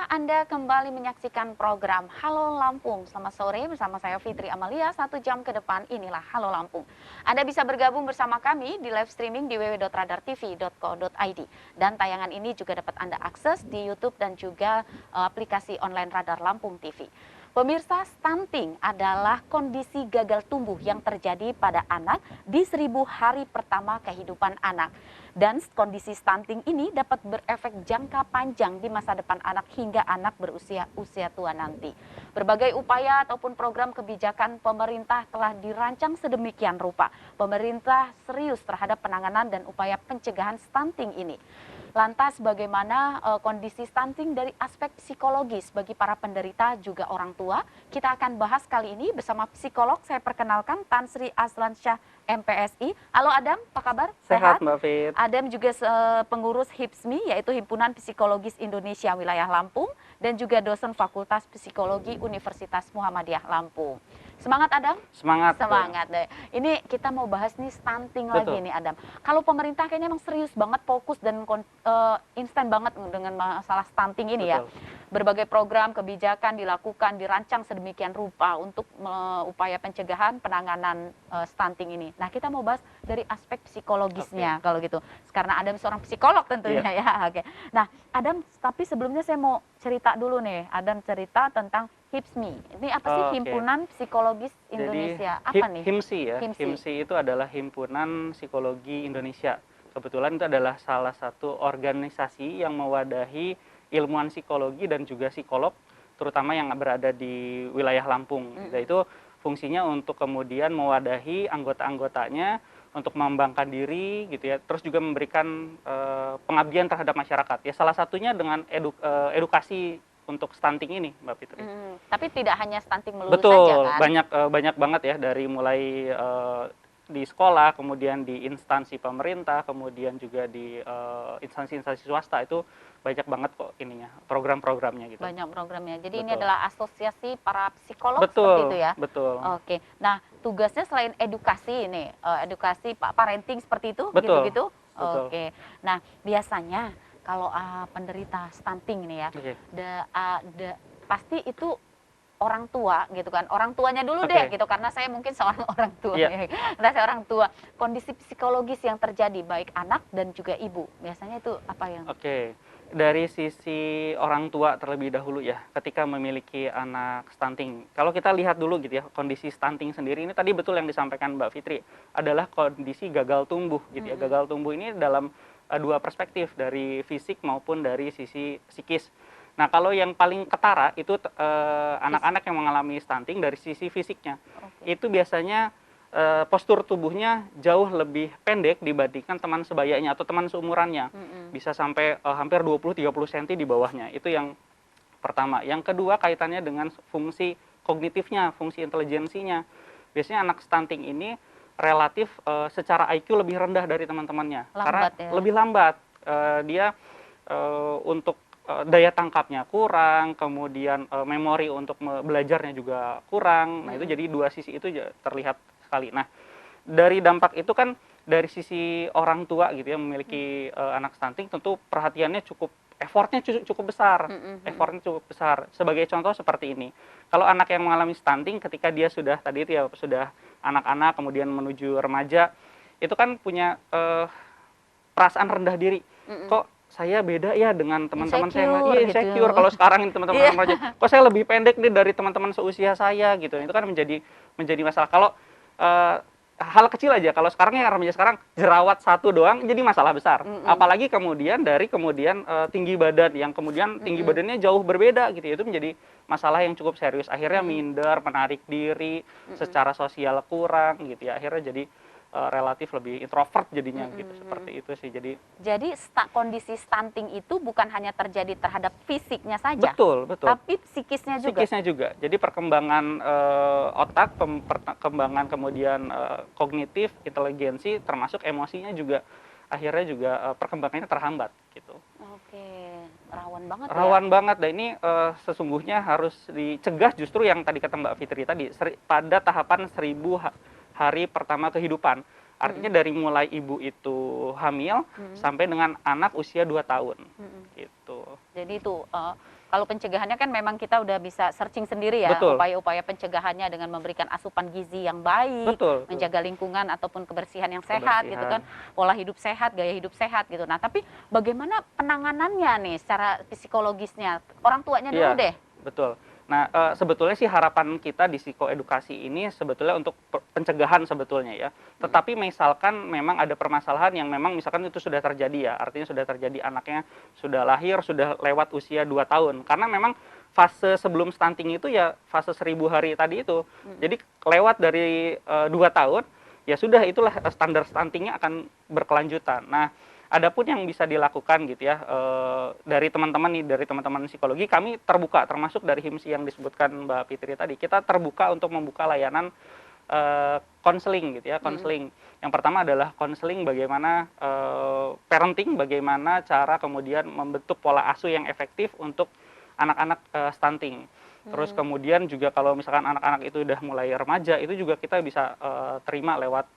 Pemirsa, Anda kembali menyaksikan program Halo Lampung. Selamat sore bersama saya Fitri Amalia. 1 jam ke depan inilah Halo Lampung. Anda bisa bergabung bersama kami di live streaming di www.radartv.co.id. Dan tayangan ini juga dapat Anda akses di YouTube dan juga aplikasi online Radar Lampung TV. Pemirsa, stunting adalah kondisi gagal tumbuh yang terjadi pada anak di 1000 hari pertama kehidupan anak. Dan kondisi stunting ini dapat berefek jangka panjang di masa depan anak hingga anak berusia tua nanti. Berbagai upaya ataupun program kebijakan pemerintah telah dirancang sedemikian rupa. Pemerintah serius terhadap penanganan dan upaya pencegahan stunting ini. Lantas bagaimana kondisi stunting dari aspek psikologis bagi para penderita juga orang tua? Kita akan bahas kali ini bersama psikolog. Saya perkenalkan Tan Sri Azlansyah MPSI. Halo Adam, apa kabar? Sehat Mbak Fit. Adam juga pengurus HIPSMI, yaitu Himpunan Psikologis Indonesia Wilayah Lampung, dan juga dosen Fakultas Psikologi Universitas Muhammadiyah Lampung. Semangat Adam? Semangat. Semangat deh. Ini kita mau bahas nih stunting lagi nih Adam. Kalau pemerintah kayaknya emang serius banget, fokus dan instan banget dengan masalah stunting ini. Betul. Ya. Berbagai program kebijakan dilakukan, dirancang sedemikian rupa untuk upaya pencegahan penanganan stunting ini. Nah, kita mau bahas dari aspek psikologisnya kalau gitu. Karena Adam seorang psikolog tentunya ya. Oke. Nah, Adam, tapi sebelumnya saya mau cerita dulu nih. Adam cerita tentang HIPSMI. Ini apa sih Himpunan Psikologis Indonesia? Jadi, apa nih? HIMSI ya. HIMSI itu adalah Himpunan Psikologi Indonesia. Kebetulan itu adalah salah satu organisasi yang mewadahi ilmuwan psikologi dan juga psikolog, terutama yang berada di wilayah Lampung. Itu fungsinya untuk kemudian mewadahi anggota-anggotanya untuk mengembangkan diri gitu ya, terus juga memberikan pengabdian terhadap masyarakat. Ya salah satunya dengan edukasi untuk stunting ini, Mbak Fitri. Tapi tidak hanya stunting melulu saja kan? Banyak banget ya, dari mulai di sekolah, kemudian di instansi pemerintah, kemudian juga di instansi-instansi swasta, itu banyak banget kok ininya, program-programnya gitu. Banyak programnya. Jadi ini adalah asosiasi para psikolog seperti itu ya? Betul. Oke. Nah, tugasnya selain edukasi ini, edukasi parenting seperti itu, betul, gitu-gitu? betul. Oke. Nah, biasanya kalau penderita stunting nih ya, pasti itu orang tua gitu kan, orang tuanya dulu deh gitu, karena saya mungkin seorang orang tua. Karena saya orang tua, kondisi psikologis yang terjadi baik anak dan juga ibu, biasanya itu apa yang? Dari sisi orang tua terlebih dahulu ya, ketika memiliki anak stunting. Kalau kita lihat dulu gitu ya, kondisi stunting sendiri ini tadi betul yang disampaikan Mbak Fitri, adalah kondisi gagal tumbuh gitu ya. Gagal tumbuh ini dalam dua perspektif, dari fisik maupun dari sisi psikis. Nah, kalau yang paling ketara itu anak-anak yang mengalami stunting dari sisi fisiknya. Itu biasanya postur tubuhnya jauh lebih pendek dibandingkan teman sebayanya atau teman seumurannya. Bisa sampai hampir 20-30 cm di bawahnya. Itu yang pertama. Yang kedua, kaitannya dengan fungsi kognitifnya, fungsi intelijensinya. Biasanya anak stunting ini relatif secara IQ lebih rendah dari teman-temannya. Karena lebih lambat. Dia untuk daya tangkapnya kurang, kemudian memori untuk belajarnya juga kurang. Nah, itu jadi dua sisi itu terlihat sekali. Nah, dari dampak itu kan dari sisi orang tua gitu ya, memiliki anak stunting, tentu perhatiannya effortnya cukup besar. Effortnya cukup besar. Sebagai contoh seperti ini. Kalau anak yang mengalami stunting ketika dia sudah tadi itu ya, sudah anak-anak kemudian menuju remaja, itu kan punya perasaan rendah diri. Kok saya beda ya dengan teman-teman saya, insecure. Kalau sekarang ini teman-teman remaja, kok saya lebih pendek nih dari teman-teman seusia saya gitu. Itu kan menjadi masalah. Kalau hal kecil aja, kalau sekarang ya remaja sekarang jerawat satu doang jadi masalah besar. Apalagi kemudian tinggi badan, yang kemudian tinggi badannya jauh berbeda gitu. Itu menjadi masalah yang cukup serius. Akhirnya minder, menarik diri, secara sosial kurang gitu ya. Akhirnya jadi relatif lebih introvert jadinya gitu, seperti itu sih. Jadi kondisi stunting itu bukan hanya terjadi terhadap fisiknya saja, betul, tapi psikisnya juga. Jadi perkembangan otak, perkembangan kemudian kognitif, inteligensi, termasuk emosinya juga akhirnya juga perkembangannya terhambat gitu. Rawan banget. Rawan banget. Dan ini sesungguhnya harus dicegah, justru yang tadi kata Mbak Fitri tadi, pada tahapan 1000 hari pertama kehidupan. Artinya dari mulai ibu itu hamil sampai dengan anak usia 2 tahun. Gitu. Jadi itu Kalau pencegahannya kan memang kita udah bisa searching sendiri ya, Betul, upaya-upaya pencegahannya dengan memberikan asupan gizi yang baik, betul, betul. menjaga lingkungan ataupun kebersihan yang sehat gitu Kebersihan. kan, pola hidup sehat, gaya hidup sehat gitu. Nah, tapi bagaimana penanganannya nih secara psikologisnya? Orang tuanya dulu Iya, deh. betul. Nah, sebetulnya sih harapan kita di psikoedukasi ini sebetulnya untuk pencegahan sebetulnya ya. Mm, Tetapi misalkan memang ada permasalahan yang memang misalkan itu sudah terjadi ya, artinya sudah terjadi anaknya sudah lahir, sudah lewat usia 2 tahun. Karena memang fase sebelum stunting itu ya fase 1000 hari tadi itu. mm. Jadi lewat dari 2 tahun, ya sudah itulah standar stuntingnya akan berkelanjutan. Nah, adapun yang bisa dilakukan gitu ya, dari teman-teman nih, dari teman-teman psikologi, kami terbuka, termasuk dari HIMSI yang disebutkan Mbak Fitri tadi, kita terbuka untuk membuka layanan konseling gitu ya, Mm. konseling. Yang pertama adalah konseling bagaimana parenting, bagaimana cara kemudian membentuk pola asuh yang efektif untuk anak-anak stunting. Terus kemudian juga kalau misalkan anak-anak itu udah mulai remaja, itu juga kita bisa terima lewat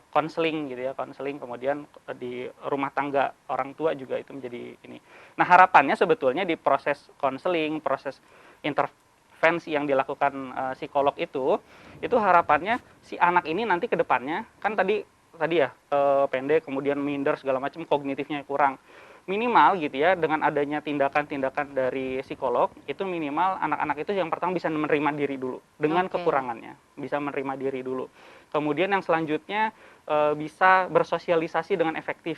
konseling gitu ya, konseling kemudian di rumah tangga orang tua juga itu menjadi ini. Nah, harapannya sebetulnya di proses konseling, proses intervensi yang dilakukan psikolog itu harapannya si anak ini nanti ke depannya kan tadi ya pendek kemudian minder segala macam kognitifnya kurang. Minimal gitu ya dengan adanya tindakan-tindakan dari psikolog itu minimal anak-anak itu yang pertama bisa menerima diri dulu dengan Oke. kekurangannya, bisa menerima diri dulu. Kemudian yang selanjutnya bisa bersosialisasi dengan efektif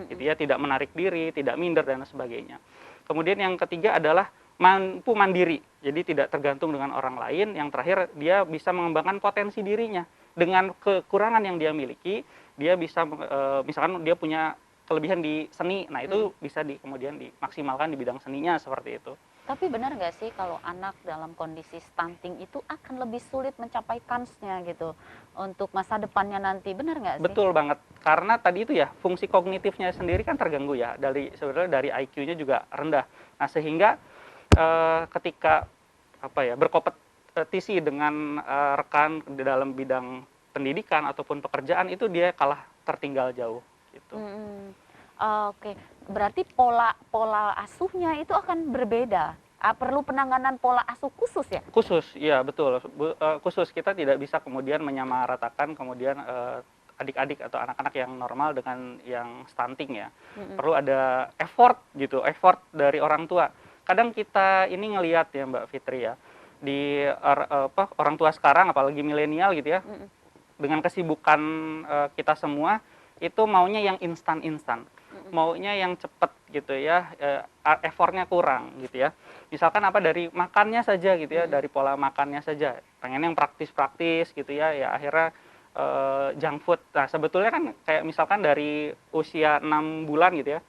gitu Mm-mm. ya, tidak menarik diri, tidak minder dan sebagainya. Kemudian yang ketiga adalah mampu mandiri, jadi tidak tergantung dengan orang lain. Yang terakhir dia bisa mengembangkan potensi dirinya dengan kekurangan yang dia miliki, dia bisa misalkan dia punya kelebihan di seni, nah Mm. itu bisa kemudian dimaksimalkan di bidang seninya seperti itu. Tapi benar nggak sih kalau anak dalam kondisi stunting itu akan lebih sulit mencapai kansnya gitu untuk masa depannya nanti, benar nggak sih? Betul banget, karena tadi itu ya fungsi kognitifnya sendiri kan terganggu ya, sebenarnya dari IQ-nya juga rendah. Nah sehingga ketika apa ya berkompetisi dengan rekan di dalam bidang pendidikan ataupun pekerjaan itu dia kalah tertinggal jauh gitu. Mm-mm. Oke, berarti pola pola asuhnya itu akan berbeda. Perlu penanganan pola asuh khusus ya? Khusus, iya betul. Khusus kita tidak bisa kemudian menyamaratakan kemudian adik-adik atau anak-anak yang normal dengan yang stunting ya. Mm-mm. Perlu ada effort gitu, effort dari orang tua. Kadang kita ini ngelihat ya Mbak Fitri ya, di orang tua sekarang apalagi milenial gitu ya, Mm-mm. dengan kesibukan kita semua itu maunya yang instan-instan, Mm-mm. maunya yang cepat gitu ya, effortnya kurang gitu ya. Misalkan apa dari makannya saja gitu ya, dari pola makannya saja, pengen yang praktis-praktis gitu ya, ya akhirnya junk food. Nah sebetulnya kan kayak misalkan dari usia 6 bulan gitu ya,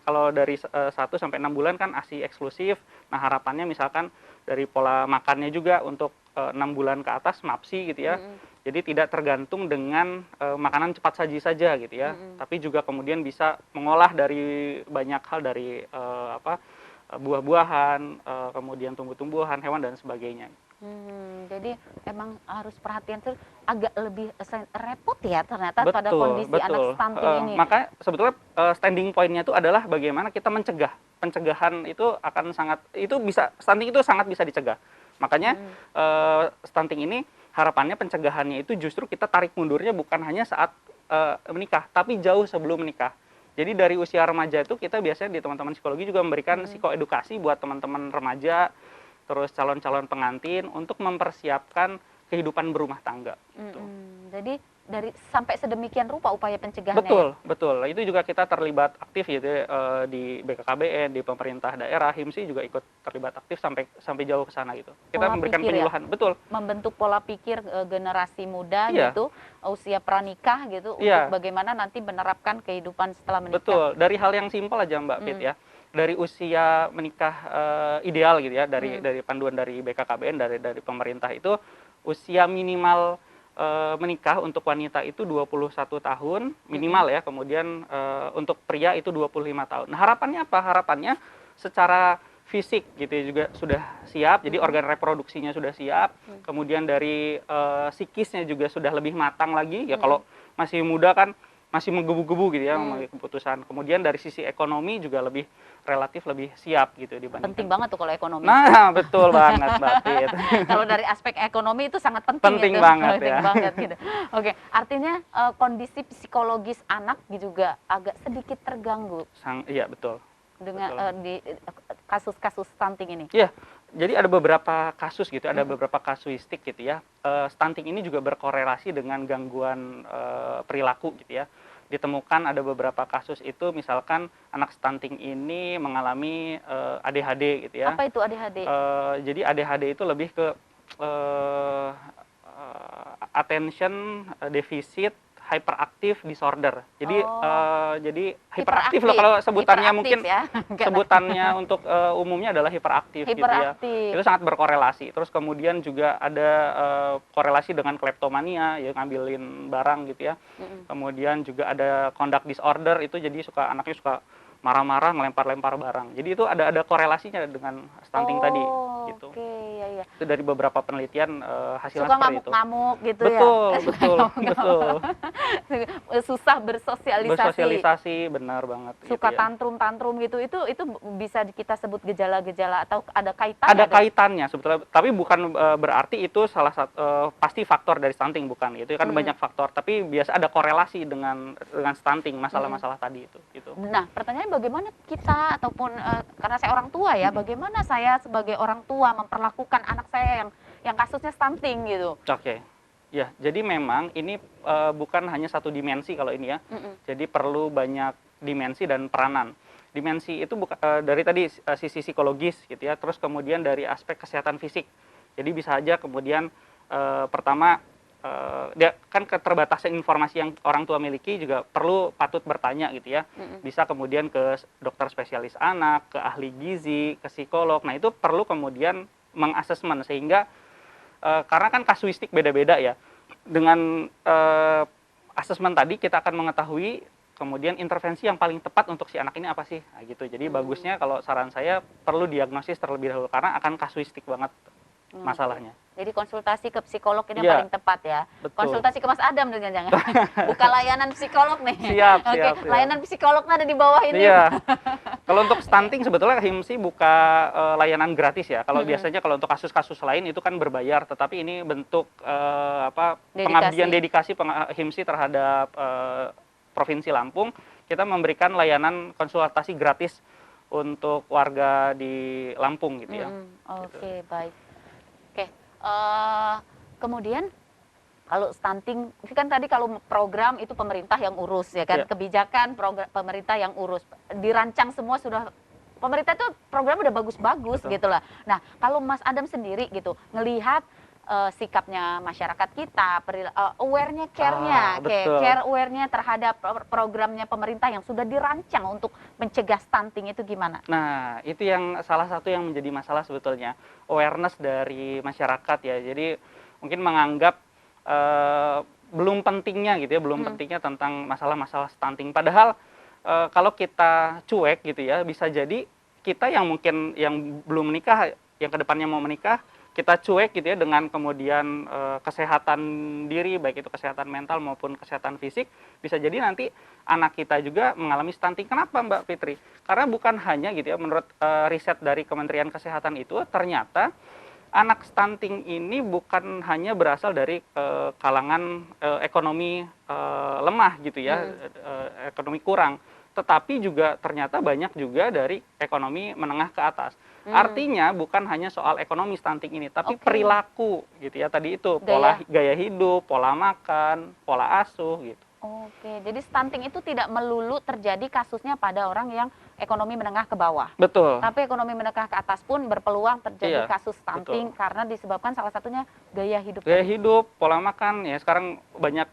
kalau dari 1 sampai 6 bulan kan ASI eksklusif. Nah harapannya misalkan dari pola makannya juga untuk 6 bulan ke atas MAPSI gitu ya. Mm-mm. Jadi tidak tergantung dengan makanan cepat saji saja gitu ya. Mm-mm. Tapi juga kemudian bisa mengolah dari banyak hal dari buah-buahan, kemudian tumbuh-tumbuhan, hewan dan sebagainya. Jadi emang harus perhatian agak lebih repot ya ternyata pada kondisi anak stunting ini. Maka sebetulnya standing point-nya itu adalah bagaimana kita mencegah. Pencegahan itu akan stunting itu sangat bisa dicegah. Makanya stunting ini harapannya pencegahannya itu justru kita tarik mundurnya bukan hanya saat menikah, tapi jauh sebelum menikah. Jadi dari usia remaja itu kita biasanya di teman-teman psikologi juga memberikan psikoedukasi buat teman-teman remaja, terus calon-calon pengantin untuk mempersiapkan kehidupan berumah tangga. Gitu. Jadi dari sampai sedemikian rupa upaya pencegahannya. Betul, betul. Itu juga kita terlibat aktif gitu ya, di BKKBN, di pemerintah daerah, HIMSI juga ikut terlibat aktif sampai jauh ke sana gitu. Kita Pola memberikan pikir penyuluhan, betul. Membentuk pola pikir generasi muda Iya. gitu, usia pranikah gitu, Iya. untuk bagaimana nanti menerapkan kehidupan setelah menikah. Betul, dari hal yang simpel aja Mbak Fit ya. Dari usia menikah ideal gitu ya, dari panduan dari BKKBN, dari pemerintah itu usia minimal menikah untuk wanita itu 21 tahun minimal ya, kemudian untuk pria itu 25 tahun. Nah, harapannya apa? Harapannya secara fisik gitu ya, juga sudah siap, jadi organ reproduksinya sudah siap, kemudian dari psikisnya juga sudah lebih matang lagi ya. Kalau masih muda kan masih menggebu-gebu gitu ya Hmm. mengambil keputusan. Kemudian dari sisi ekonomi juga relatif lebih siap gitu Penting dibandingkan. banget tuh kalau ekonomi. Nah, betul banget Mbak Fit. Kalau dari aspek ekonomi itu sangat penting Penting itu, banget penting ya. banget gitu. Oke, artinya kondisi psikologis anak juga agak sedikit terganggu Iya betul. dengan Betul. di kasus-kasus stunting ini. Iya, jadi ada beberapa kasus gitu, ada Mm. beberapa kasuistik gitu ya. Stunting ini juga berkorelasi dengan gangguan perilaku gitu ya. Ditemukan ada beberapa kasus itu, misalkan anak stunting ini mengalami ADHD gitu ya. Apa itu ADHD? Jadi ADHD itu lebih ke eh, attention deficit hyperactive disorder. Jadi Oh. jadi hiperaktif loh kalau sebutannya, Hiperaktif mungkin ya. sebutannya untuk umumnya adalah hiperaktif gitu ya. Hiperaktif. Itu sangat berkorelasi. Terus kemudian juga ada korelasi dengan kleptomania, ya ngambilin barang gitu ya. Mm-mm. Kemudian juga ada conduct disorder, itu jadi anaknya suka marah-marah ngelempar-lempar barang. Jadi itu ada korelasinya dengan stunting tadi gitu. Oke, ya. Itu dari beberapa penelitian hasilnya Suka seperti itu. ngamuk-ngamuk gitu Betul, ya. betul, betul. Susah bersosialisasi. Bersosialisasi, benar banget Suka gitu ya. tantrum-tantrum gitu. Itu bisa kita sebut gejala-gejala atau ada kaitannya? Ada kaitannya sebetulnya, tapi bukan berarti itu salah satu pasti faktor dari stunting, bukan gitu kan. Banyak faktor, tapi biasa ada korelasi dengan stunting, masalah-masalah tadi itu gitu. Nah, pertanyaannya bagaimana kita ataupun karena saya orang tua ya, bagaimana saya sebagai orang tua memperlakukan anak saya yang kasusnya stunting gitu. Oke. Ya, jadi memang ini bukan hanya satu dimensi kalau ini ya. Jadi perlu banyak dimensi dan peranan. Dimensi itu dari tadi sisi psikologis gitu ya, terus kemudian dari aspek kesehatan fisik. Jadi bisa aja kemudian pertama dia kan keterbatasan informasi yang orang tua miliki juga patut bertanya gitu ya. Bisa kemudian ke dokter spesialis anak, ke ahli gizi, ke psikolog. Nah, itu perlu kemudian mengasesmen sehingga karena kan kasuistik beda-beda ya. Dengan asesmen tadi kita akan mengetahui kemudian intervensi yang paling tepat untuk si anak ini apa sih. Nah, gitu. Jadi bagusnya kalau saran saya perlu diagnosis terlebih dahulu karena akan kasuistik banget masalahnya. Jadi konsultasi ke psikolog ini yang Iya, paling tepat ya. betul. Konsultasi ke Mas Adam dengan jangan. Buka layanan psikolog nih. Siap, Oke, siap. layanan psikolognya ada di bawah ini. Iya. Kalau untuk stunting sebetulnya HIMSI buka layanan gratis ya. Kalau biasanya kalau untuk kasus-kasus lain itu kan berbayar, tetapi ini bentuk pengabdian dedikasi HIMSI terhadap Provinsi Lampung. Kita memberikan layanan konsultasi gratis untuk warga di Lampung gitu ya. Oke, baik. Oke, kemudian kalau stunting, kan tadi kalau program itu pemerintah yang urus ya kan, kebijakan pemerintah yang urus, dirancang semua sudah, pemerintah itu program udah bagus-bagus gitu lah. Nah, kalau Mas Adam sendiri gitu, ngelihat sikapnya masyarakat kita, aware-nya, care-nya, care aware-nya terhadap programnya pemerintah yang sudah dirancang untuk mencegah stunting itu gimana? Nah, itu yang salah satu yang menjadi masalah sebetulnya, awareness dari masyarakat ya. Jadi mungkin menganggap belum pentingnya gitu ya, belum pentingnya tentang masalah-masalah stunting. Padahal kalau kita cuek gitu ya, bisa jadi kita yang mungkin yang belum menikah, yang kedepannya mau menikah, kita cuek gitu ya dengan kemudian kesehatan diri, baik itu kesehatan mental maupun kesehatan fisik, bisa jadi nanti anak kita juga mengalami stunting. Kenapa Mbak Fitri? Karena bukan hanya gitu ya, menurut riset dari Kementerian Kesehatan itu ternyata anak stunting ini bukan hanya berasal dari kalangan ekonomi lemah gitu ya, ekonomi kurang, tetapi juga ternyata banyak juga dari ekonomi menengah ke atas. Artinya bukan hanya soal ekonomi stunting ini, tapi perilaku gitu ya, tadi itu gaya hidup, pola makan, pola asuh gitu. Oke, jadi stunting itu tidak melulu terjadi kasusnya pada orang yang ekonomi menengah ke bawah. Betul. Tapi ekonomi menengah ke atas pun berpeluang terjadi kasus stunting karena disebabkan salah satunya gaya hidup. Gaya hidup, pola makan ya, sekarang banyak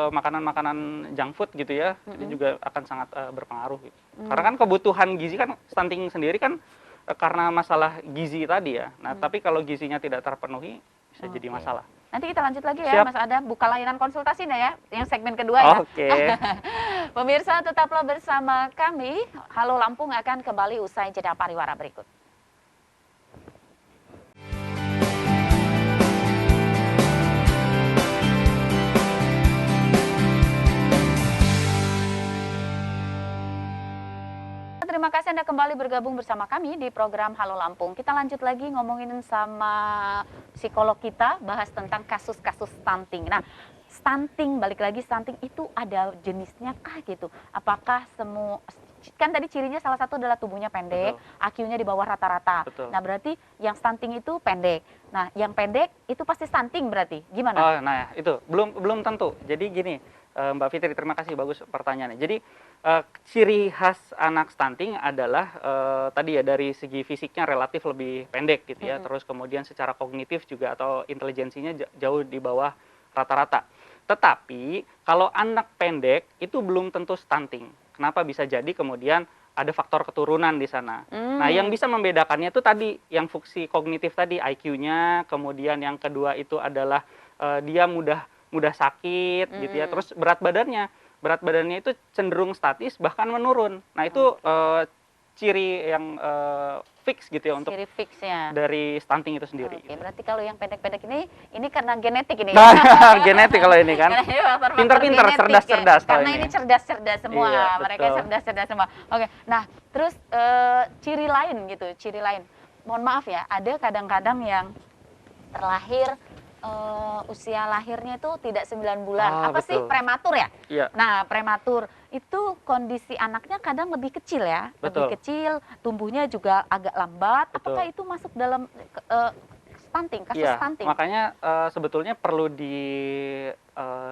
makanan-makanan junk food gitu ya, itu juga akan sangat berpengaruh gitu. Karena kan kebutuhan gizi kan stunting sendiri kan karena masalah gizi tadi ya. Nah, tapi kalau gizinya tidak terpenuhi bisa jadi masalah. Nanti kita lanjut lagi ya, Mas Adam, buka layanan konsultasi ya, yang segmen kedua ya. Oke. Pemirsa, tetaplah bersama kami. Halo Lampung akan kembali usai jeda pariwara berikut. kembali bergabung bersama kami di program Halo Lampung. Kita lanjut lagi ngomongin sama psikolog kita, bahas tentang kasus-kasus stunting. Nah, stunting, balik lagi, stunting itu ada jenisnya kah gitu? Apakah semua, kan tadi cirinya salah satu adalah tubuhnya pendek, IQ-nya di bawah rata-rata. Betul. Nah, berarti yang stunting itu pendek. Nah, yang pendek itu pasti stunting berarti. Gimana? Oh, nah itu belum tentu. Jadi gini, Mbak Fitri, terima kasih, bagus pertanyaannya. Jadi ciri khas anak stunting adalah tadi ya, dari segi fisiknya relatif lebih pendek gitu ya. Terus kemudian secara kognitif juga atau intelijensinya jauh di bawah rata-rata. Tetapi kalau anak pendek itu belum tentu stunting. Kenapa bisa jadi kemudian ada faktor keturunan di sana. Nah, yang bisa membedakannya itu tadi yang fungsi kognitif tadi, IQ-nya, kemudian yang kedua itu adalah dia mudah sakit gitu ya. Terus berat badannya itu cenderung statis bahkan menurun. Nah, itu ciri yang fix gitu ya untuk Ciri fixnya. dari stunting itu sendiri. Oke, berarti kalau yang pendek-pendek ini karena genetik ini. Nah, genetik kalau ini kan. Karena ini faktor-faktor Pinter-pinter, genetik cerdas-cerdas ya. kalau Karena ini. ini cerdas-cerdas semua. Iya, Mereka betul. cerdas-cerdas semua. Oke, nah terus ciri lain gitu, ciri lain. Mohon maaf ya, ada kadang-kadang yang terlahir usia lahirnya itu tidak 9 bulan. Apa sih, Betul. prematur ya? Iya. Nah, prematur itu kondisi anaknya kadang lebih kecil ya, lebih Betul. kecil, tumbuhnya juga agak lambat. Betul. Apakah itu masuk dalam stunting, kasus Iya, stunting? makanya sebetulnya perlu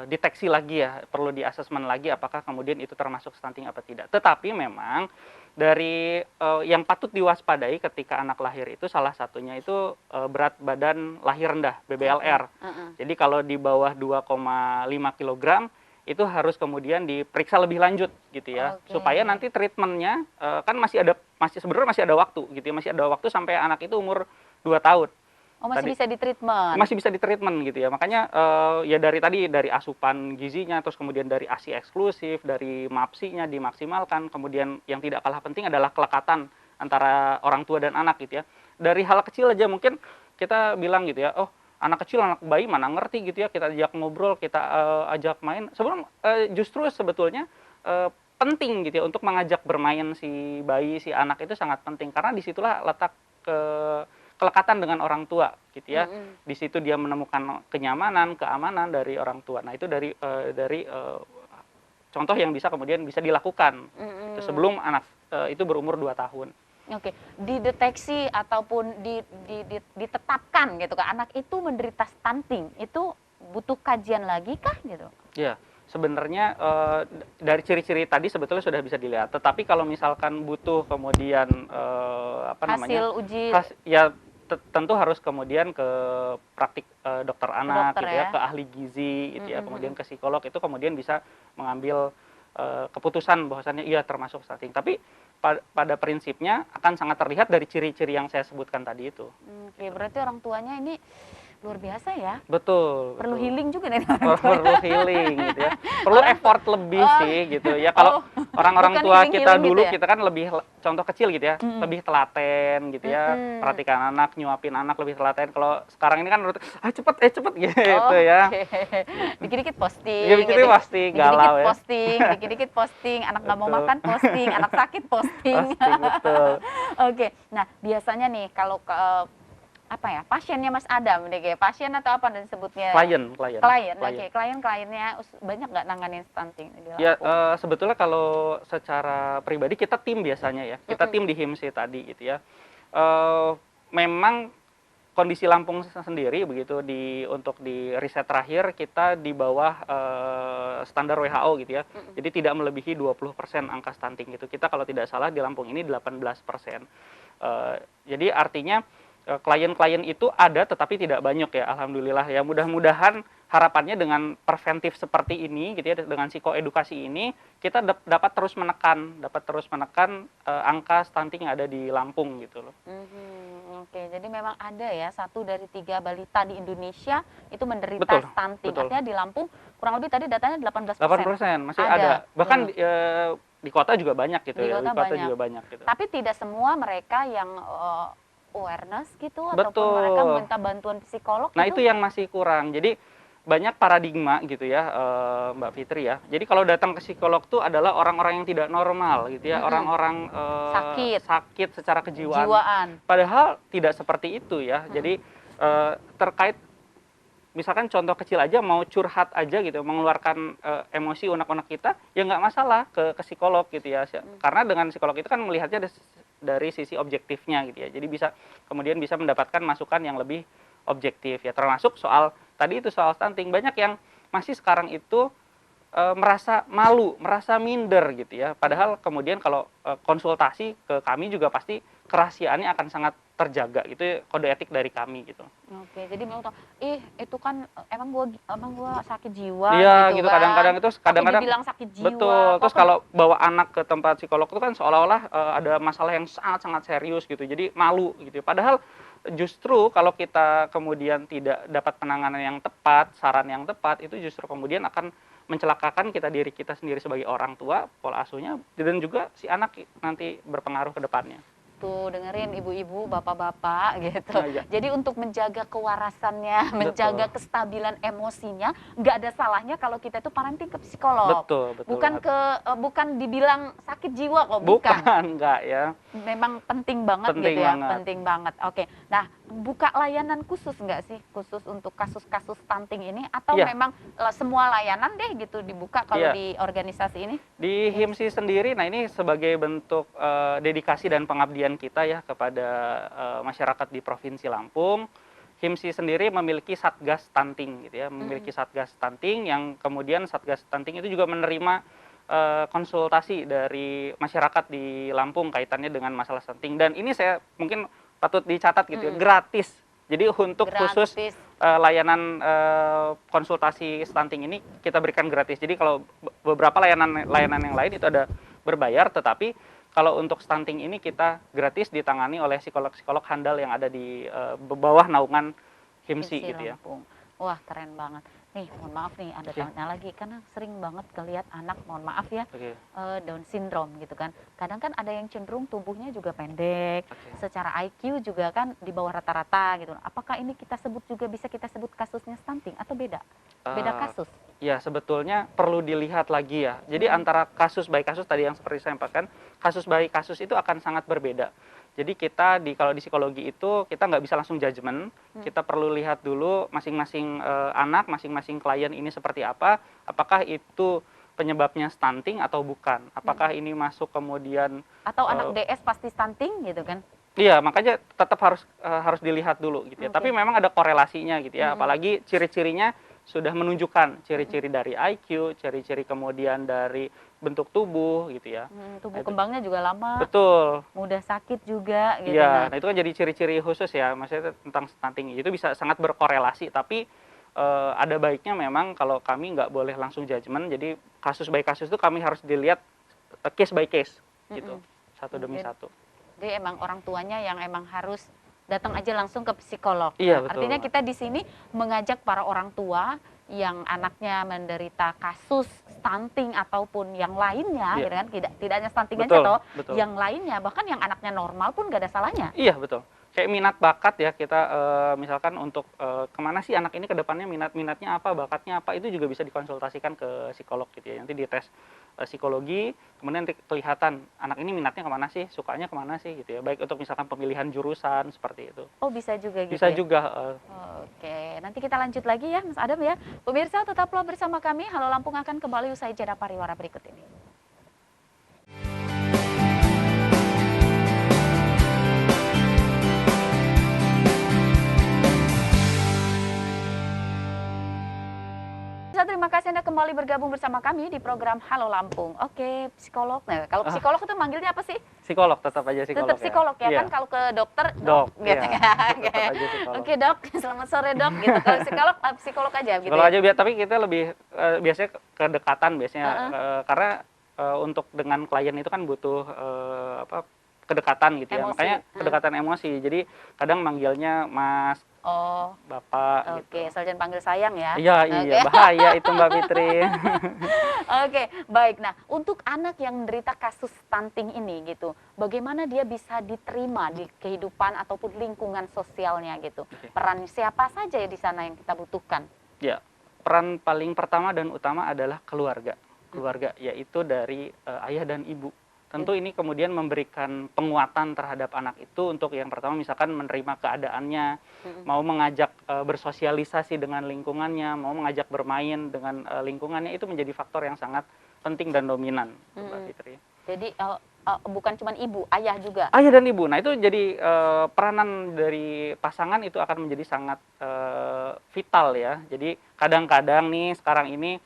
deteksi lagi ya, perlu di asesmen lagi apakah kemudian itu termasuk stunting apa tidak. Tetapi memang dari yang patut diwaspadai ketika anak lahir itu salah satunya itu berat badan lahir rendah, BBLR. Jadi kalau di bawah 2,5 kg itu harus kemudian diperiksa lebih lanjut gitu ya, Oke. supaya nanti treatmentnya kan sebenarnya masih ada waktu gitu ya, masih ada waktu sampai anak itu umur 2 tahun. Oh, masih Tadi- bisa ditreatment? Masih bisa ditreatment gitu ya, makanya ya dari asupan gizinya, terus kemudian dari ASI eksklusif, dari MAPSI-nya dimaksimalkan, kemudian yang tidak kalah penting adalah kelekatan antara orang tua dan anak gitu ya. Dari hal kecil aja mungkin kita bilang gitu ya, oh anak kecil, anak bayi mana ngerti gitu ya, kita ajak ngobrol, kita ajak main. Justru sebetulnya penting gitu ya untuk mengajak bermain si bayi, si anak itu sangat penting, karena disitulah letak kelekatan dengan orang tua gitu ya. Di situ dia menemukan kenyamanan, keamanan dari orang tua. Nah, itu dari contoh yang kemudian bisa dilakukan itu sebelum anak itu berumur 2 tahun. Oke, dideteksi ataupun ditetapkan gitu kan, anak itu menderita stunting, itu butuh kajian lagi kah gitu? Ya, sebenarnya dari ciri-ciri tadi sebetulnya sudah bisa dilihat. Tetapi kalau misalkan butuh kemudian Hasil uji ya tentu harus kemudian ke praktik dokter anak dokter gitu ya, ya. ke ahli gizi gitu ya, kemudian ke psikolog, itu kemudian bisa mengambil keputusan bahwasannya iya termasuk stunting. Tapi pada prinsipnya akan sangat terlihat dari ciri-ciri yang saya sebutkan tadi itu. Oke, berarti orang tuanya ini luar biasa ya. Betul. Perlu betul. healing juga nih. Perlu healing gitu ya. Perlu effort lebih sih gitu ya. Kalau orang-orang bukan tua kita healing-healing dulu gitu ya? kita kan lebih contoh kecil gitu ya, lebih telaten gitu ya, perhatikan anak, nyuapin anak lebih telaten. Kalau sekarang ini kan cepet gitu ya. Oke. Dikit-dikit posting. Ya, dikit-dikit gitu. posting, galau ya. Dikit-dikit posting, anak nggak mau Betul. makan posting, anak sakit posting. Posting, betul. Oke, nah biasanya nih kalau pasiennya Mas Adam nih, kayak pasien atau apa dan sebutnya? Klien. Oke, kliennya banyak nggak nanganin stunting di Ya, Lampung? sebetulnya kalau secara pribadi kita tim biasanya ya. Kita tim di HIMSI tadi gitu ya. Memang kondisi Lampung sendiri begitu untuk di riset terakhir kita di bawah standar WHO gitu ya. Jadi tidak melebihi 20% angka stunting gitu. Kita kalau tidak salah di Lampung ini 18%. Jadi artinya klien-klien itu ada tetapi tidak banyak ya, alhamdulillah ya. Mudah-mudahan harapannya dengan preventif seperti ini gitu ya, dengan psikoedukasi ini kita dapat terus menekan angka stunting yang ada di Lampung gitu loh. Oke, jadi memang ada ya 1 dari 3 balita di Indonesia itu menderita Betul, stunting. betul. Artinya di Lampung kurang lebih tadi datanya 18%. 8% masih ada. Bahkan di kota juga banyak gitu Di ya. kota Di kota banyak. juga banyak gitu. Tapi tidak semua mereka yang awareness gitu Betul. ataupun mereka minta bantuan psikolog Nah, itu yang masih kurang. Jadi banyak paradigma gitu ya, Mbak Fitri ya. Jadi kalau datang ke psikolog tuh adalah orang-orang yang tidak normal gitu ya, Mm-mm. orang-orang Sakit, sakit secara kejiwaan. jiwaan. Padahal tidak seperti itu ya. Mm-mm. Jadi terkait misalkan contoh kecil aja mau curhat aja gitu, mengeluarkan emosi unek-unek kita, ya nggak masalah ke psikolog gitu ya. Karena dengan psikolog itu kan melihatnya dari sisi objektifnya gitu ya. Jadi kemudian bisa mendapatkan masukan yang lebih objektif ya. Termasuk soal tadi itu soal stunting, banyak yang masih sekarang itu merasa malu, merasa minder gitu ya. Padahal kemudian kalau konsultasi ke kami juga pasti kerahasiaannya akan sangat terjaga. Itu kode etik dari kami gitu. Oke, jadi memang itu kan emang gua sakit jiwa Iya gitu gitu, kan. kadang-kadang itu Tapi kadang-kadang dibilang sakit jiwa, betul. kok Terus kalau bawa anak ke tempat psikolog itu kan seolah-olah ada masalah yang sangat-sangat serius gitu. Jadi malu gitu. Padahal justru kalau kita kemudian tidak dapat penanganan yang tepat, saran yang tepat, itu justru kemudian akan mencelakakan diri kita sendiri sebagai orang tua, pola asuhnya, dan juga si anak nanti berpengaruh ke depannya. tuh dengerin ibu-ibu, bapak-bapak gitu. Nah, iya. Jadi untuk menjaga kewarasannya, menjaga Betul. kestabilan emosinya, nggak ada salahnya kalau kita itu parenting ke psikolog. Betul, betul Bukan banget. bukan dibilang sakit jiwa kok, bukan. Bukan, enggak ya. Memang penting banget Penting gitu ya, banget. penting banget. Oke, nah buka layanan khusus nggak sih, khusus untuk kasus-kasus stunting ini, atau Iya. memang semua layanan deh gitu dibuka kalau Iya. di organisasi ini? Di HIMSI sendiri, nah ini sebagai bentuk dedikasi dan pengabdian kita ya kepada masyarakat di Provinsi Lampung. HIMSI sendiri memiliki Satgas Stunting gitu ya, memiliki Satgas Stunting yang kemudian Satgas Stunting itu juga menerima konsultasi dari masyarakat di Lampung kaitannya dengan masalah stunting, dan ini saya mungkin patut dicatat gitu ya, gratis. Jadi untuk khusus Gratis. layanan konsultasi stunting ini kita berikan gratis. Jadi kalau beberapa layanan yang lain itu ada berbayar, tetapi kalau untuk stunting ini kita gratis ditangani oleh psikolog-psikolog handal yang ada di bawah naungan HIMSI gitu ya. Lampung. Wah, keren banget. Nih, mohon maaf nih, ada Oke. tanya lagi, karena sering banget ngeliat anak, mohon maaf ya, Oke. Down syndrome gitu kan. Kadang kan ada yang cenderung tubuhnya juga pendek, Oke. secara IQ juga kan di bawah rata-rata gitu. Apakah ini bisa kita sebut kasusnya stunting atau beda? Beda Eh, kasus? Ya, sebetulnya perlu dilihat lagi ya. Jadi antara kasus by kasus tadi yang seperti saya sampaikan, kasus by kasus itu akan sangat berbeda. Jadi kita kalau di psikologi itu kita nggak bisa langsung judgement, kita perlu lihat dulu masing-masing anak, masing-masing klien ini seperti apa, apakah itu penyebabnya stunting atau bukan, apakah ini masuk kemudian Atau anak DS pasti stunting gitu kan? iya, makanya tetap harus dilihat dulu gitu ya. Oke. Tapi memang ada korelasinya gitu ya. Apalagi ciri-cirinya sudah menunjukkan ciri-ciri dari IQ, ciri-ciri kemudian dari bentuk tubuh gitu ya. Tubuh Itu. kembangnya juga lama, Betul. mudah sakit juga gitu. Iya, nah itu kan jadi ciri-ciri khusus ya, maksudnya tentang stunting. Itu bisa sangat berkorelasi, tapi ada baiknya memang kalau kami nggak boleh langsung judgement. Jadi kasus by kasus itu kami harus dilihat case by case gitu, satu demi Jadi- satu. Jadi emang orang tuanya yang emang harus datang aja langsung ke psikolog. Iya, Nah, betul artinya banget. kita di sini mengajak para orang tua yang anaknya menderita kasus stunting ataupun yang lainnya, Iya. gitu kan? Tidak hanya stunting aja Betul, toh, betul. yang lainnya bahkan yang anaknya normal pun gak ada salahnya. Iya, betul. Kayak minat bakat ya kita misalkan untuk kemana sih anak ini ke depannya, minatnya apa, bakatnya apa, itu juga bisa dikonsultasikan ke psikolog gitu ya. Nanti dites psikologi, kemudian nanti kelihatan anak ini minatnya kemana sih, sukanya kemana sih gitu ya. Baik untuk misalkan pemilihan jurusan seperti itu. Oh, bisa juga gitu Bisa ya? juga. Oke, nanti kita lanjut lagi ya Mas Adam ya. Pemirsa tetaplah bersama kami, Halo Lampung akan kembali usai jeda pariwara berikut ini. Terima kasih Anda kembali bergabung bersama kami di program Halo Lampung. Oke, psikolog. Nah, kalau psikolog itu manggilnya apa sih? Psikolog, tetap aja psikolog. Tetap psikolog ya, Iya. kan kalau ke dokter Dok, gitu iya. ya. Tetap aja psikolog. Oke, Dok. Selamat sore, Dok gitu. Kalau psikolog aja gitu. Psikolog Ya? aja tapi kita lebih biasanya kedekatan biasanya karena untuk dengan klien itu kan butuh kedekatan gitu ya. Emosi. Makanya kedekatan emosi. Jadi kadang manggilnya Mas, Oh, Bapak oke. gitu. Soalnya panggil sayang ya. Iya, iya, Oke. bahaya itu Mbak Fitri. Oke, baik. Nah, untuk anak yang menderita kasus stunting ini gitu, bagaimana dia bisa diterima di kehidupan ataupun lingkungan sosialnya gitu? Oke. Peran siapa saja ya di sana yang kita butuhkan? Ya, peran paling pertama dan utama adalah keluarga, yaitu dari ayah dan ibu. Tentu ini kemudian memberikan penguatan terhadap anak itu untuk yang pertama misalkan menerima keadaannya, mau mengajak bersosialisasi dengan lingkungannya, mau mengajak bermain dengan lingkungannya, itu menjadi faktor yang sangat penting dan dominan, Mbak Fitri. Jadi bukan cuma ibu, ayah juga. Ayah dan ibu, nah itu jadi peranan dari pasangan itu akan menjadi sangat vital ya. Jadi kadang-kadang nih sekarang ini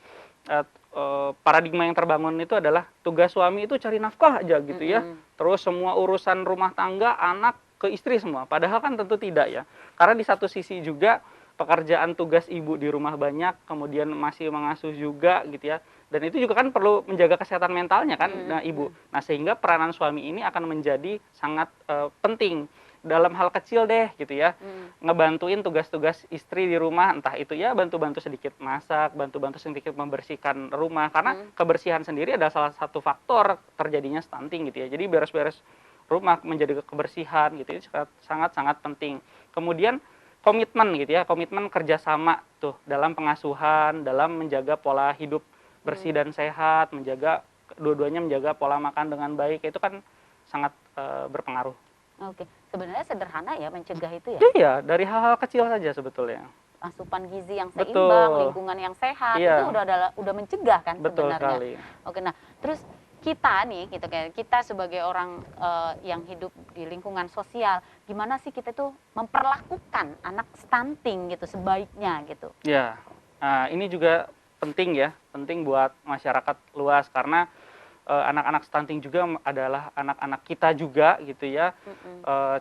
paradigma yang terbangun itu adalah tugas suami itu cari nafkah aja gitu ya. Terus semua urusan rumah tangga, anak ke istri semua. Padahal kan tentu tidak ya. Karena di satu sisi juga pekerjaan tugas ibu di rumah banyak, kemudian masih mengasuh juga gitu ya. Dan itu juga kan perlu menjaga kesehatan mentalnya kan, nah, ibu. Nah sehingga peranan suami ini akan menjadi sangat penting dalam hal kecil deh gitu ya, ngebantuin tugas-tugas istri di rumah, entah itu ya bantu-bantu sedikit masak, bantu-bantu sedikit membersihkan rumah, karena kebersihan sendiri adalah salah satu faktor terjadinya stunting gitu ya. Jadi beres-beres rumah menjadi kebersihan gitu, itu sangat-sangat penting. Kemudian komitmen gitu ya, komitmen kerjasama tuh dalam pengasuhan, dalam menjaga pola hidup bersih dan sehat, menjaga dua-duanya menjaga pola makan dengan baik, itu kan sangat berpengaruh. Oke, sebenarnya sederhana ya mencegah itu ya. Iya, dari hal-hal kecil saja sebetulnya. Asupan gizi yang seimbang, Betul. lingkungan yang sehat, Iya. itu udah mencegah kan Betul sebenarnya. sekali. Oke, nah terus kita nih gitu kan, kita sebagai orang yang hidup di lingkungan sosial, gimana sih kita tuh memperlakukan anak stunting gitu sebaiknya gitu? Ya, nah, ini juga penting ya, penting buat masyarakat luas karena anak-anak stunting juga adalah anak-anak kita juga gitu ya,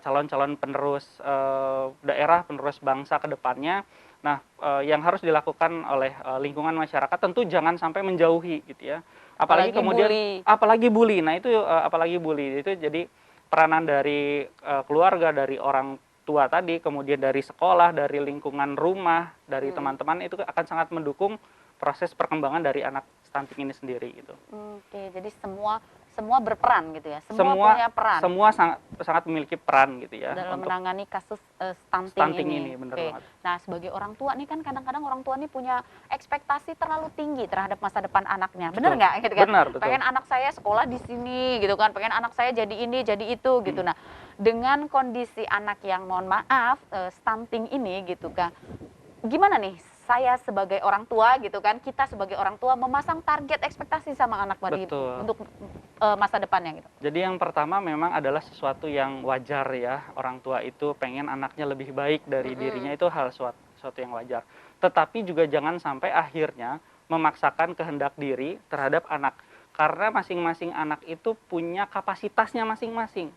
calon-calon penerus daerah, penerus bangsa ke depannya. Nah, yang harus dilakukan oleh lingkungan masyarakat tentu jangan sampai menjauhi gitu ya. Apalagi kemudian bully. apalagi bully. Nah, itu apalagi bully itu jadi peranan dari keluarga, dari orang tua tadi, kemudian dari sekolah, dari lingkungan rumah, dari teman-teman itu akan sangat mendukung proses perkembangan dari anak stunting ini sendiri gitu. Oke, jadi semua berperan gitu ya. Semua punya peran Semua sangat memiliki peran gitu ya dalam untuk menangani kasus stunting stunting ini. ini, bener Oke. banget. Nah, sebagai orang tua nih kan kadang-kadang orang tua nih punya ekspektasi terlalu tinggi terhadap masa depan anaknya. Bener Betul. nggak gitu kan? Benar, betul. Pengen anak saya sekolah di sini gitu kan, pengen anak saya jadi ini, jadi itu gitu. Nah, dengan kondisi anak yang mohon maaf stunting ini gitu kan. Gimana nih saya sebagai orang tua gitu kan, kita sebagai orang tua memasang target ekspektasi sama anak Betul. untuk masa depannya gitu. Jadi yang pertama memang adalah sesuatu yang wajar ya, orang tua itu pengen anaknya lebih baik dari dirinya, itu sesuatu yang wajar. Tetapi juga jangan sampai akhirnya memaksakan kehendak diri terhadap anak. Karena masing-masing anak itu punya kapasitasnya masing-masing,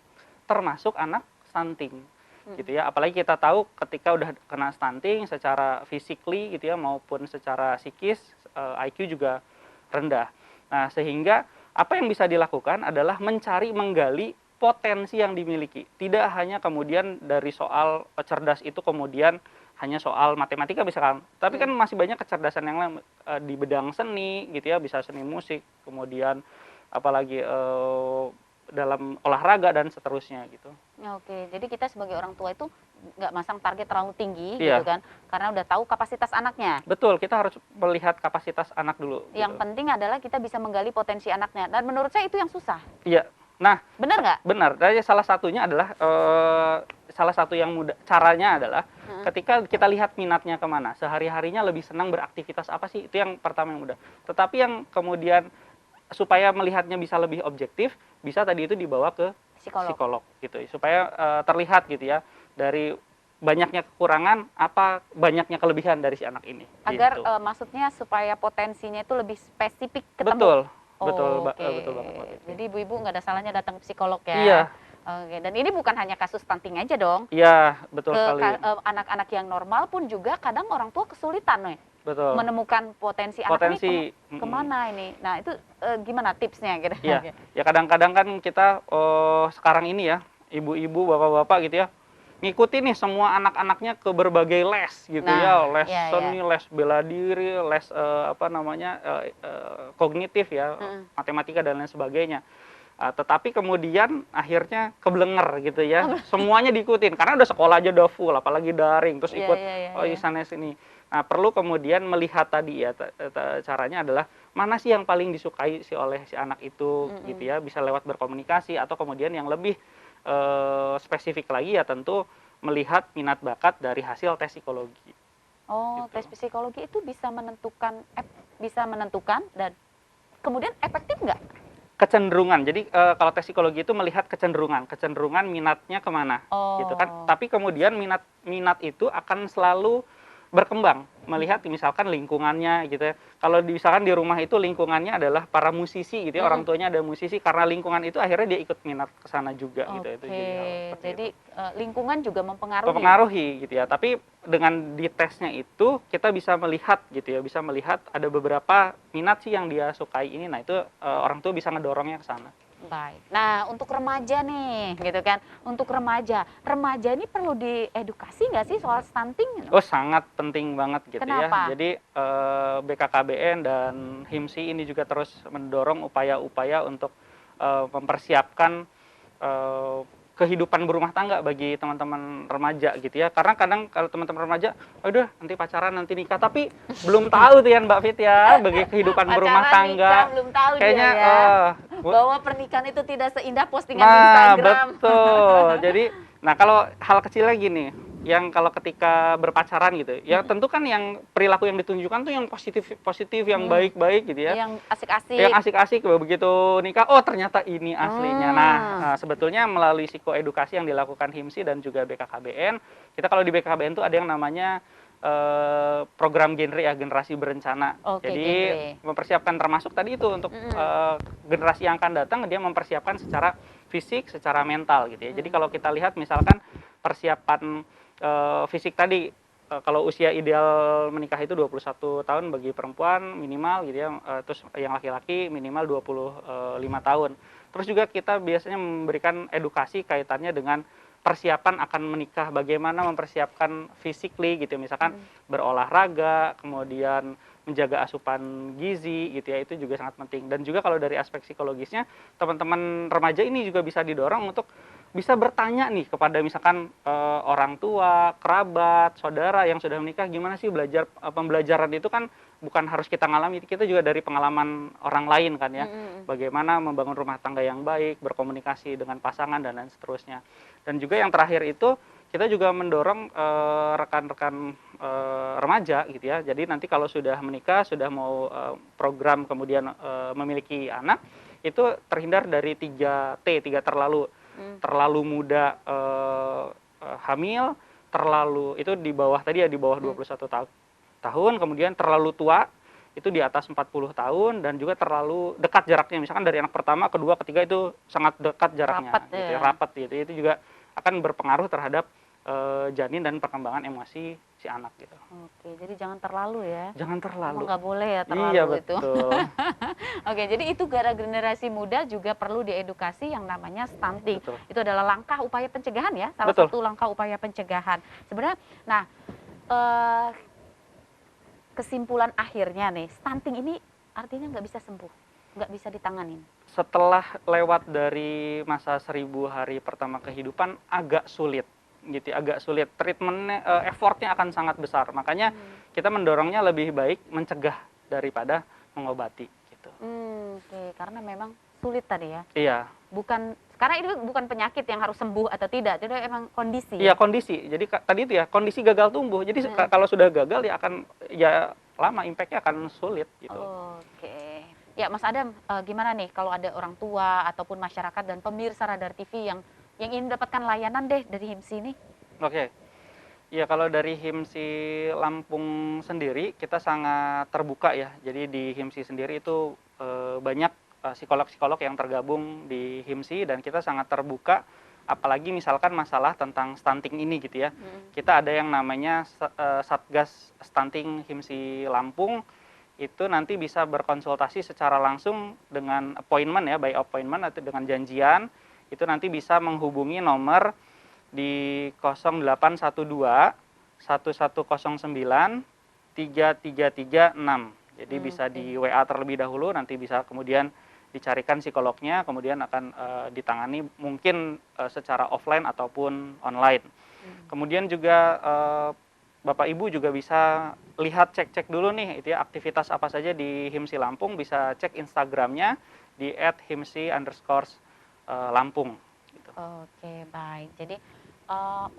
termasuk anak stunting. Gitu ya, apalagi kita tahu ketika udah kena stunting secara physically gitu ya maupun secara psikis, IQ juga rendah. Nah, sehingga apa yang bisa dilakukan adalah menggali potensi yang dimiliki. Tidak hanya kemudian dari soal cerdas itu kemudian hanya soal matematika misalkan, tapi kan masih banyak kecerdasan yang lain di bidang seni gitu ya, bisa seni musik, kemudian apalagi dalam olahraga dan seterusnya gitu. Oke, jadi kita sebagai orang tua itu nggak masang target terlalu tinggi Iya. gitu kan, karena udah tahu kapasitas anaknya. Betul, kita harus melihat kapasitas anak dulu. Yang gitu. penting adalah kita bisa menggali potensi anaknya, dan menurut saya itu yang susah. Iya, nah Benar nggak? benar. Dari salah satunya adalah salah satu yang mudah caranya adalah ketika kita lihat minatnya kemana, sehari-harinya lebih senang beraktivitas apa sih, itu yang pertama yang mudah. Tetapi yang kemudian supaya melihatnya bisa lebih objektif, bisa tadi itu dibawa ke psikolog gitu, supaya terlihat gitu ya dari banyaknya kekurangan apa banyaknya kelebihan dari si anak ini. Agar gitu. maksudnya supaya potensinya itu lebih spesifik ketemu. Betul, Oh, betul, oke. betul banget, Mbak Fitri. Jadi ibu-ibu nggak ada salahnya datang ke psikolog ya. Iya. Oke, dan ini bukan hanya kasus stunting aja dong. Iya, betul sekali. Anak-anak yang normal pun juga kadang orang tua kesulitan nih Betul. menemukan potensi anak Potensi, ini kemana ini. Nah itu gimana tipsnya gitu? Iya, ya kadang-kadang kan kita sekarang ini ya, ibu-ibu, bapak-bapak gitu ya, ngikutin nih semua anak-anaknya ke berbagai les gitu ya, les seni, les bela diri, les kognitif ya, matematika dan lain sebagainya. Tetapi kemudian akhirnya keblenger gitu ya, semuanya diikutin karena udah sekolah aja udah full, apalagi daring, terus ikut sana sini. Nah, perlu kemudian melihat tadi ya, caranya adalah mana sih yang paling disukai oleh si anak itu gitu ya, bisa lewat berkomunikasi atau kemudian yang lebih spesifik lagi ya tentu melihat minat bakat dari hasil tes psikologi Oh, gitu. tes psikologi itu bisa menentukan dan kemudian efektif nggak? Kecenderungan. Jadi, kalau tes psikologi itu melihat kecenderungan minatnya kemana, gitu kan. Oh, Tapi kemudian minat minat itu akan selalu berkembang, melihat misalkan lingkungannya gitu ya. Kalau misalkan di rumah itu lingkungannya adalah para musisi gitu ya, orang mhm. tuanya ada musisi, karena lingkungan itu akhirnya dia ikut minat ke sana juga gitu ya, itu Oke, jadi hal seperti itu. jadi, lingkungan juga mempengaruhi? Mempengaruhi gitu ya, tapi dengan di tesnya itu kita bisa melihat gitu ya, bisa melihat ada beberapa minat sih yang dia sukai ini, nah itu, orang tua bisa ngedorongnya ke sana. Baik. Nah, untuk remaja nih, gitu kan. Untuk remaja ini perlu diedukasi nggak sih soal stunting gitu? Oh, sangat penting banget gitu ya. Kenapa? Jadi, BKKBN dan HIMSI ini juga terus mendorong upaya-upaya untuk, mempersiapkan, eee, kehidupan berumah tangga bagi teman-teman remaja gitu ya. Karena kadang kalau teman-teman remaja, "Udah nanti pacaran, nanti nikah," tapi belum tahu tuh ya Mbak Fit ya, bagi kehidupan berumah Pacaran, nikah, tangga. belum tahu dia Kayaknya, ya. bu Bahwa pernikahan itu tidak seindah postingan di Nah, Instagram. betul. Jadi, nah kalau hal kecilnya gini, yang kalau ketika berpacaran gitu, ya Mhm, tentu kan yang perilaku yang ditunjukkan tuh yang positif positif, yang mhm. baik-baik gitu ya. Yang Yang asik-asik. asik-asik, begitu nikah, oh ternyata ini aslinya. Nah, Hmm, sebetulnya melalui psikoedukasi yang dilakukan HIMSI dan juga BKKBN, kita kalau di BKKBN tuh ada yang namanya program genre ya, generasi berencana. oke, Jadi genre. mempersiapkan termasuk tadi itu untuk Mhm, generasi yang akan datang, dia mempersiapkan secara fisik, secara mental gitu ya. Jadi mhm, kalau kita lihat misalkan persiapan fisik tadi, kalau usia ideal menikah itu 21 tahun bagi perempuan minimal gitu ya, terus yang laki-laki minimal 25 tahun. Terus juga kita biasanya memberikan edukasi kaitannya dengan persiapan akan menikah, bagaimana mempersiapkan physically gitu, misalkan mhm. berolahraga, kemudian menjaga asupan gizi gitu ya, itu juga sangat penting. Dan juga kalau dari aspek psikologisnya, teman-teman remaja ini juga bisa didorong untuk bisa bertanya nih kepada misalkan, orang tua, kerabat, saudara yang sudah menikah, gimana sih pembelajaran itu kan bukan harus kita ngalami, kita juga dari pengalaman orang lain kan ya. Mhm, mhm. Bagaimana membangun rumah tangga yang baik, berkomunikasi dengan pasangan dan lain seterusnya. Dan juga yang terakhir itu, kita juga mendorong, rekan-rekan, remaja gitu ya. Jadi nanti kalau sudah menikah, sudah mau, program kemudian, memiliki anak, itu terhindar dari 3T, 3 terlalu. Mmm, Terlalu muda, hamil, terlalu itu di bawah tadi ya, di bawah mhm. 21 tahun, kemudian terlalu tua, itu di atas 40 tahun, dan juga terlalu dekat jaraknya. Misalkan dari anak pertama, kedua, ketiga itu sangat dekat jaraknya Rapat gitu ya, ya. rapat gitu. Itu juga akan berpengaruh terhadap, janin dan perkembangan emosi si anak gitu. Oke, jadi jangan terlalu ya. Jangan Emang terlalu. nggak boleh ya Iya terlalu itu. betul, Oke, jadi itu gara generasi muda juga perlu diedukasi yang namanya stunting. betul, Itu adalah langkah upaya pencegahan ya, salah betul. satu langkah upaya pencegahan. Sebenarnya, nah, eee, kesimpulan akhirnya nih, stunting ini artinya nggak bisa sembuh, nggak bisa ditanganin? Setelah lewat dari masa 1000 hari pertama kehidupan agak sulit gitu ya, agak sulit. Treatment-nya, effort-nya akan sangat besar. Makanya Mmm. kita mendorongnya lebih baik mencegah daripada mengobati gitu. Oke, karena memang sulit tadi ya? Iya, Bukan karena ini bukan penyakit yang harus sembuh atau tidak, itu emang kondisi iya ya? kondisi. Jadi tadi itu ya, kondisi gagal tumbuh. Jadi Mhm. kalau sudah gagal ya akan ya lama impact-nya akan sulit gitu. Oke. Ya, Mas Adam, gimana nih kalau ada orang tua ataupun masyarakat dan pemirsa Radar TV yang ingin mendapatkan layanan deh dari HIMSI ini? Oke. Ya kalau dari HIMSI Lampung sendiri kita sangat terbuka ya. Jadi di HIMSI sendiri itu, banyak, psikolog-psikolog yang tergabung di HIMSI dan kita sangat terbuka, apalagi misalkan masalah tentang stunting ini gitu ya. Mhm. Kita ada yang namanya Satgas Stunting HIMSI Lampung, itu nanti bisa berkonsultasi secara langsung dengan appointment ya, by appointment atau dengan janjian, itu nanti bisa menghubungi nomor di 0812 1109 3336. Jadi bisa Oke. di WA terlebih dahulu, nanti bisa kemudian dicarikan psikolognya, kemudian akan ditangani mungkin secara offline ataupun online. Mhm. Kemudian juga Bapak Ibu juga bisa lihat cek-cek dulu nih itu ya aktivitas apa saja di HIMSI Lampung, bisa cek Instagramnya di @himsi_lampung gitu. Oke, baik. Jadi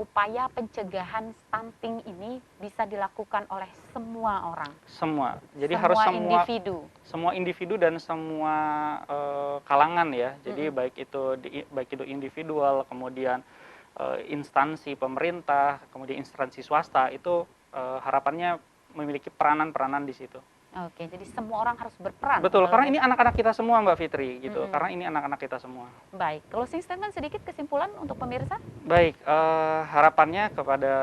upaya pencegahan stunting ini bisa dilakukan oleh semua orang, Semua. Jadi harus semua individu. semua individu dan semua kalangan ya. Jadi Mm-mm. baik itu individual, kemudian instansi pemerintah, kemudian instansi swasta itu harapannya memiliki peranan-peranan di situ. Oke, jadi semua orang harus berperan. Betul, Kalau karena ini anak-anak kita semua Mbak Fitri gitu. Mm-mm. Karena ini anak-anak kita semua. Baik, closing statement sedikit kesimpulan untuk pemirsa. Baik, harapannya kepada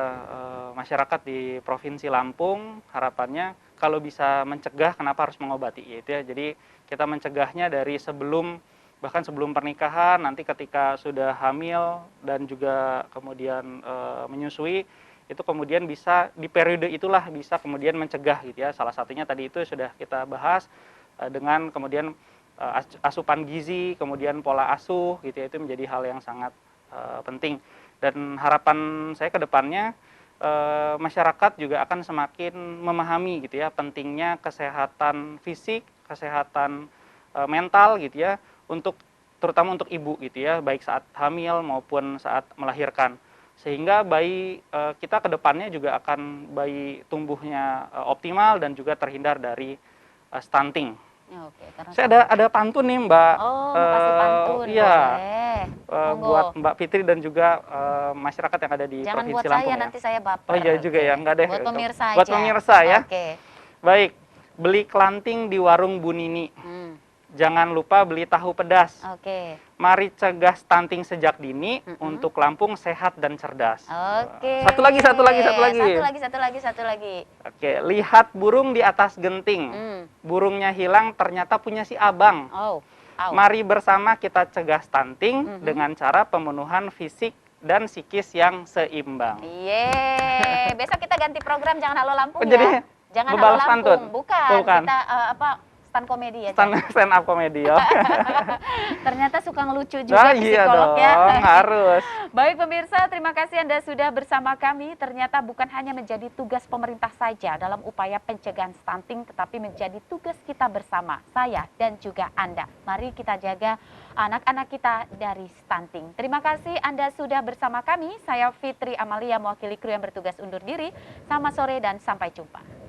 masyarakat di Provinsi Lampung, harapannya kalau bisa mencegah kenapa harus mengobati gitu ya. Jadi kita mencegahnya dari bahkan sebelum pernikahan, nanti ketika sudah hamil dan juga kemudian menyusui, itu kemudian bisa di periode itulah bisa kemudian mencegah gitu ya. Salah satunya tadi itu sudah kita bahas dengan kemudian asupan gizi, kemudian pola asuh gitu ya, itu menjadi hal yang sangat penting. Dan harapan saya ke depannya masyarakat juga akan semakin memahami gitu ya pentingnya kesehatan fisik, kesehatan mental gitu ya, terutama untuk ibu gitu ya, baik saat hamil maupun saat melahirkan. Sehingga bayi kita ke depannya juga akan bayi tumbuhnya optimal dan juga terhindar dari stunting. Oke, karena Saya ada pantun nih Mbak. Oh, mau kasih pantun, Iya, boleh. Monggo. buat Mbak Fitri dan juga masyarakat yang ada di Jangan buat Provinsi Lampung saya, ya. nanti saya baper. Oh iya juga Oke. ya, enggak deh. Buat pemirsa Buat aja. pemirsa ya. Oke. Baik, beli kelanting di warung Bu Nini. Jangan lupa beli tahu pedas. Oke. Mari cegah stunting sejak dini untuk Lampung sehat dan cerdas. Oke. Satu lagi. Satu lagi. Oke, lihat burung di atas genting. Burungnya hilang ternyata punya si abang. Oh. Au. Mari bersama kita cegah stunting dengan cara pemenuhan fisik dan psikis yang seimbang. Yeay. Besok kita ganti program, jangan Halo Lampung Jadi, ya. Jangan Halo bebalas Lampung. pantun? Bukan. Bukan. Kita stand komedi aja. Stand up komedi ya. Ternyata suka ngelucu juga Nah, iya psikolog dong, ya. harus. Baik pemirsa, terima kasih Anda sudah bersama kami. Ternyata bukan hanya menjadi tugas pemerintah saja dalam upaya pencegahan stunting, tetapi menjadi tugas kita bersama, saya dan juga Anda. Mari kita jaga anak-anak kita dari stunting. Terima kasih Anda sudah bersama kami. Saya Fitri Amalia, mewakili kru yang bertugas undur diri. Selamat sore dan sampai jumpa.